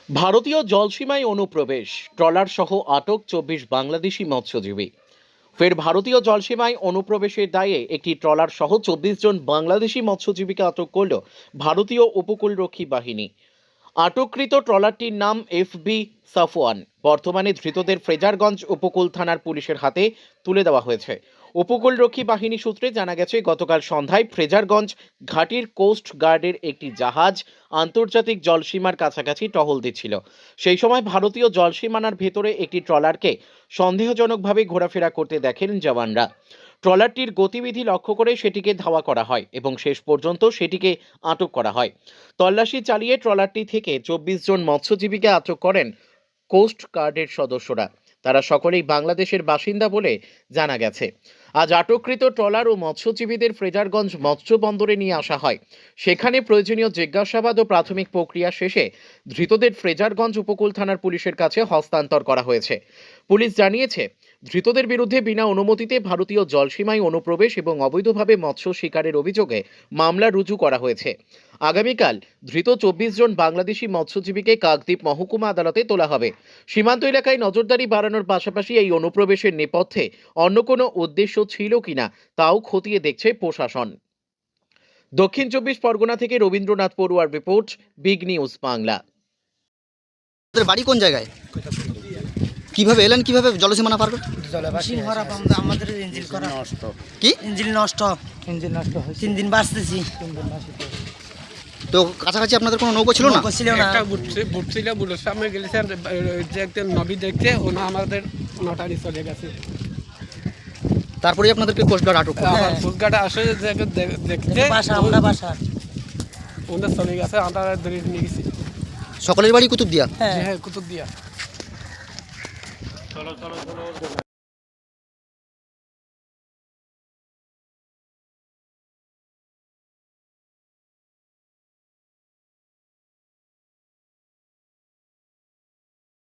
ভারতীয় জলসীমায় অনুপ্রবেশ, ট্রলার সহ আটক ২৪ বাংলাদেশি মৎস্যজীবী। ফের ভারতীয় জলসীমায় অনুপ্রবেশের দায়ে একটি ট্রলার সহ ২৪ জন বাংলাদেশি মৎস্যজীবীকে আটক করল ভারতীয় উপকূলরক্ষী বাহিনী। আটককৃত ট্রলারটির নাম FB সাফওয়ান। বর্তমানে ধৃতদের ফ্রেজারগঞ্জ উপকূল থানার পুলিশের হাতে তুলে দেওয়া হয়েছে। উপকূলরক্ষী বাহিনী সূত্রে জানা গেছে, গতকাল সন্ধ্যায় ফ্রেজারগঞ্জ ঘাটির কোস্ট গার্ডের একটি জাহাজ আন্তর্জাতিক জলসীমার কাছাকাছি টহল দিচ্ছিল। সেই সময় ভারতীয় জলসীমানার ভেতরে একটি ট্রলারকে সন্দেহজনকভাবে ঘোরাফেরা করতে দেখেন জওয়ানরা। ট্রলারটির গতিবিধি লক্ষ্য করে সেটিকে ধাওয়া করা হয় এবং শেষ পর্যন্ত সেটিকে আটক করা হয়। তল্লাশি চালিয়ে ট্রলারটি থেকে ২৪ জন মৎস্যজীবীকে আটক করেন কোস্ট গার্ডের সদস্যরা। তারা সকলেই বাংলাদেশের বাসিন্দা বলে জানা গেছে। আজ আটককৃত ট্রলার ও মৎস্যজীবীদের ফ্রেজারগঞ্জ মৎস্য বন্দরে নিয়ে আসা হয়। সেখানে প্রয়োজনীয় জিজ্ঞাসাবাদ ও প্রাথমিক প্রক্রিয়া শেষে ধৃতদের ফ্রেজারগঞ্জ উপকূল থানার পুলিশের কাছে হস্তান্তর করা হয়েছে। পুলিশ জানিয়েছে, ধৃতদের বিরুদ্ধে বিনা অনুমতিতে ভারতীয় জলসীমায় অনুপ্রবেশ এবং অবৈধভাবে মৎস্য শিকারের অভিযোগে মামলা রুজু করা হয়েছে। আগামীকাল ধৃত ২৪ জন বাংলাদেশি মৎস্যজীবীকে কাকদ্বীপ মহকুমা আদালতে তোলা হবে। সীমান্ত এলাকায় নজরদারি বাড়ানোর পাশাপাশি এই অনুপ্রবেশের নেপথ্যে অন্য কোনো উদ্দেশ্য ছিল কিনা তাও খতিয়ে দেখছে প্রশাসন। দক্ষিণ ২৪ পরগনা থেকে রবীন্দ্রনাথ পড়ুয়ার রিপোর্ট, বিগ নিউজ বাংলা। আপনাদের বাড়ি কোন জায়গায়? কিভাবে এলেন, কিভাবে জলসীমানা পার করেন? মেশিন খারাপ, আমাদের ইঞ্জিন করা নষ্ট। কি ইঞ্জিন নষ্ট হয়েছে। 3 দিন বাঁচতেছি। তো কাছাকাছি আপনাদের কোনো নৌকো ছিল না? নৌকো ছিল না। একটা বুট ছিল, বুটের সামনে গেলেছে দেখতে, নবী দেখতে ওনা আমাদের নটারি চলে গেছে। তারপরে আপনাদেরকে কোস্টগার্ড আটক করে। আবার ফুলগাটা আসে দেখতে আমরা বাসা। ওদের চলে গেছে, আমরা ধরে নিয়ে গেছি। সকলের বাড়ি কুতুবদিয়া। হ্যাঁ, হ্যাঁ, কুতুব দিয়া।